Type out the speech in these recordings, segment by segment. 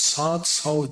700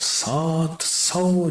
700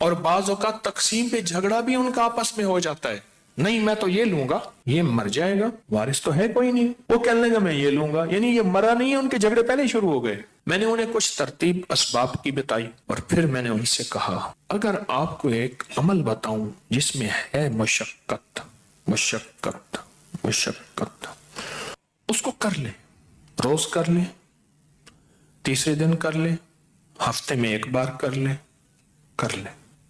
اور بعض اوقات تقسیم پہ جھگڑا بھی ان کا آپس میں ہو جاتا ہے، نہیں میں تو یہ لوں گا، یہ مر جائے گا، وارث تو ہے کوئی نہیں، وہ کہنے لگا میں یہ لوں گا، یعنی یہ مرا نہیں ہے، ان کے جھگڑے پہلے شروع ہو گئے۔ میں نے انہیں کچھ ترتیب اسباب کی بتائی اور پھر میں نے ان سے کہا اگر آپ کو ایک عمل بتاؤں جس میں ہے مشقت مشقت مشقت، اس کو کر لیں، روز کر لیں، تیسرے دن کر لیں، ہفتے میں ایک بار کر لیں،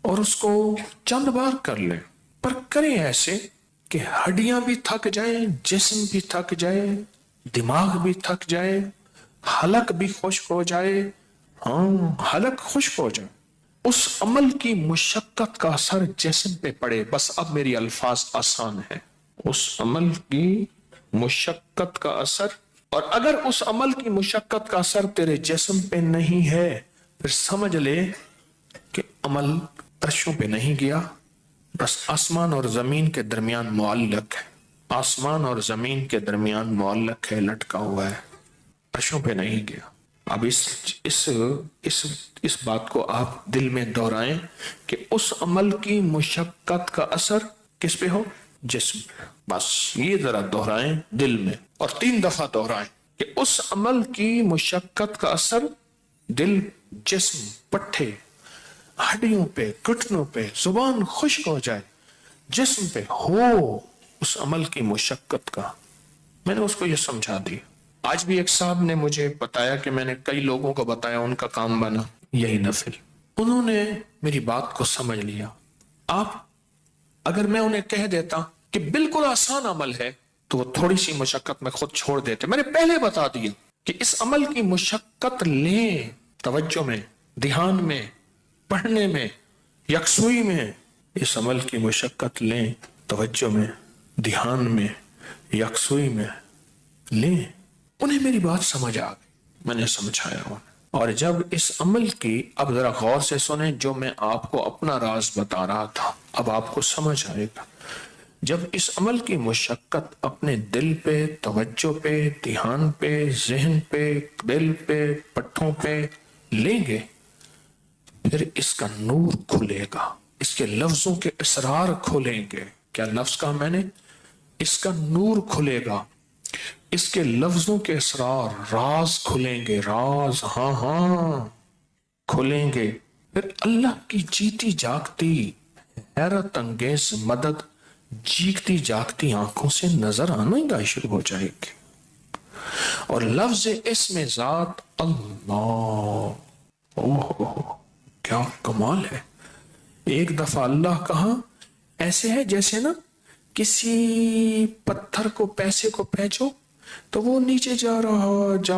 اور اس کو چند بار کر لیں، پر کریں ایسے کہ ہڈیاں بھی تھک جائیں، جسم بھی تھک جائے، دماغ بھی تھک جائے، حلق بھی خشک ہو جائے، حلق خشک ہو جائے، اس عمل کی مشقت کا اثر جسم پہ پڑے۔ بس اب میری الفاظ آسان ہیں، اس عمل کی مشقت کا اثر، اور اگر اس عمل کی مشقت کا اثر تیرے جسم پہ نہیں ہے پھر سمجھ لے کہ عمل عرشوں پہ نہیں گیا، بس آسمان اور زمین کے درمیان معلق ہے، آسمان اور زمین کے درمیان معلق ہے، لٹکا ہوا ہے، عرشوں پہ نہیں گیا۔ اب اس بات کو آپ دل میں دہرائیں کہ اس عمل کی مشقت کا اثر کس پہ ہو؟ جسم پہ۔ بس یہ ذرا دہرائیں دل میں، اور 3 دفعہ دہرائیں کہ اس عمل کی مشقت کا اثر دل، جسم، پٹھے، ہڈیوں پہ، گھٹنوں پہ، زبان خشک ہو جائے، جسم پہ ہو اس عمل کی مشقت کا۔ میں نے اس کو یہ سمجھا دی۔ آج بھی ایک صاحب نے مجھے بتایا کہ میں نے کئی لوگوں کو بتایا، ان کا کام بنا یہی نفل، انہوں نے میری بات کو سمجھ لیا۔ آپ اگر میں انہیں کہہ دیتا کہ بالکل آسان عمل ہے تو وہ تھوڑی سی مشقت میں خود چھوڑ دیتے۔ میں نے پہلے بتا دیا کہ اس عمل کی مشقت لیں، توجہ میں، دھیان میں، پڑھنے میں، یکسوئی میں، اس عمل کی مشقت لیں، توجہ میں، دھیان میں، یکسوئی میں لیں۔ انہیں میری بات سمجھ آ گئی، میں نے سمجھایا انہیں۔ اور جب اس عمل کی، اب ذرا غور سے سنیں جو میں آپ کو اپنا راز بتا رہا تھا، اب آپ کو سمجھ آئے گا۔ جب اس عمل کی مشقت اپنے دل پہ، توجہ پہ، دھیان پہ، ذہن پہ، دل پہ، پٹھوں پہ لیں گے، پھر اس کا نور کھلے گا، اس کے لفظوں کے اسرار کھلیں گے۔ کیا لفظ کہا میں نے؟ اس کا نور کھلے گا، اس کے لفظوں کے اسرار، راز کھلیں گے، راز، کھلیں گے۔ پھر اللہ کی جیتی جاگتی حیرت انگیز مدد جیگتی جاگتی آنکھوں سے نظر آنا گا شروع ہو جائے گی، اور لفظ اسم ذات اللہ، کیا کمال ہے۔ ایک دفعہ اللہ کہا، ایسے ہے جیسے نا کسی پتھر کو، پیسے کو پھینچو تو وہ نیچے جا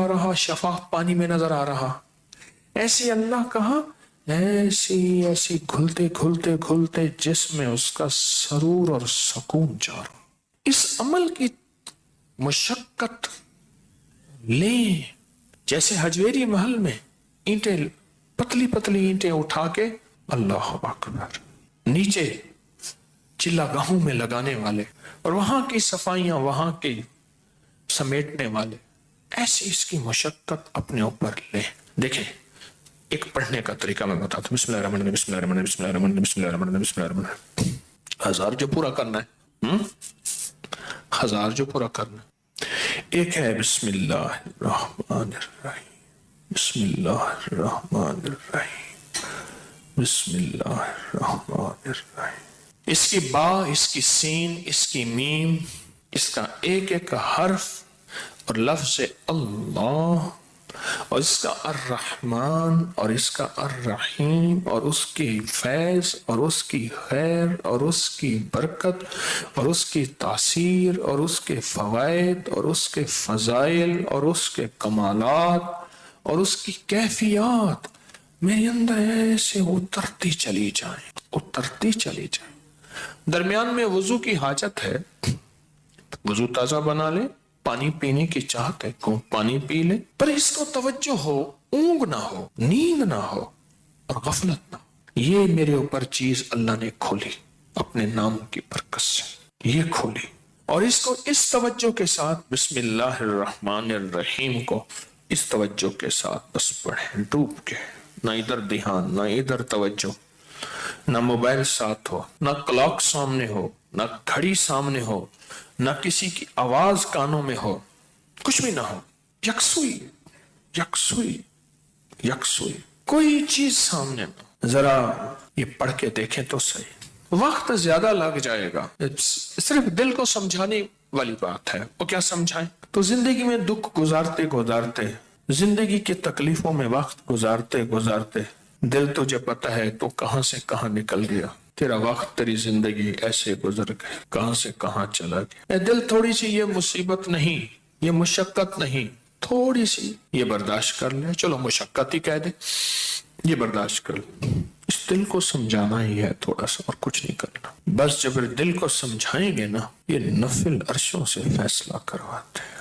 رہا شفاف پانی میں نظر آ رہا، ایسے اللہ کہا، ایسی گھلتے گھلتے گھلتے جسم میں اس کا سرور اور سکون جا رہا۔ اس عمل کی مشقت لیں، جیسے حجویری محل میں اینٹیں، پتلی پتلی اینٹیں اٹھا کے اللہ اکبر نیچے چلا گاہوں میں لگانے والے، اور وہاں کی صفائیاں وہاں کی سمیٹنے والے، ایسی اس کی مشقت اپنے اوپر لیں۔ دیکھیں ایک پڑھنے کا طریقہ میں بتاتا ہوں، بسم اللہ الرحمن الرحیم، بسم اللہ الرحمن الرحیم، بسم اللہ الرحمن الرحیم، بسم اللہ الرحمن الرحیم، بسم اللہ الرحمن الرحیم، 1000 جو پورا کرنا ہے، 1000 جو پورا کرنا ہے۔ ایک ہے بسم اللہ الرحمن الرحیم، بسم اللہ الرحمن الرحیم، بسم اللہ الرحمن الرحیم۔ اس کی با، اس کی سین، اس کی میم، اس کا ایک ایک حرف اور لفظ اللہ، اور اس کا الرحمن اور اس کا الرحیم، اور اس کی فیض اور اس کی خیر اور اس کی برکت اور اس کی تاثیر اور اس کے فوائد اور اس کے فضائل اور اس کے کمالات اور اس کی کیفیات میرے اندر ایسے اترتی چلی جائیں، اترتی چلی جائیں۔ درمیان میں وضو کی حاجت ہے، وضو تازہ بنا لے، پانی پینے کی چاہت ہے، پانی پی لے، پر اس کو توجہ ہو، اونگ نہ ہو، نیند نہ ہو اور غفلت نہ ہو۔ یہ میرے اوپر چیز اللہ نے کھولی اپنے نام کی برکت سے، یہ کھولی، اور اس کو اس توجہ کے ساتھ بسم اللہ الرحمن الرحیم کو اس توجہ کے ساتھ بس پڑھیں ڈوب کے، نہ ادھر دھیان، نہ ادھر توجہ، نہ موبائل ساتھ ہو، نہ کلاک سامنے ہو، نہ گھڑی سامنے ہو، نہ کسی کی آواز کانوں میں ہو، کچھ بھی نہ ہو، یکسوئی یکسوئی یکسوئی، کوئی چیز سامنے نہ، ذرا یہ پڑھ کے دیکھیں تو صحیح، وقت زیادہ لگ جائے گا، صرف دل کو سمجھانے والی بات ہے۔ وہ کیا سمجھائیں؟ تو زندگی میں دکھ گزارتے گزارتے، زندگی کی تکلیفوں میں وقت گزارتے گزارتے، دل تجھے پتہ ہے تو کہاں سے کہاں نکل گیا، تیرا وقت تیری زندگی ایسے گزر گئی، کہاں سے کہاں چلا گیا۔ اے دل، تھوڑی سی یہ مصیبت نہیں، یہ مشقت نہیں، تھوڑی سی یہ برداشت کر لے، چلو مشقت ہی کہہ دے، یہ برداشت کر لے، اس دل کو سمجھانا ہی ہے تھوڑا سا، اور کچھ نہیں کرنا۔ بس جب دل کو سمجھائیں گے نا، یہ نفل عرشوں سے فیصلہ کرواتے ہیں۔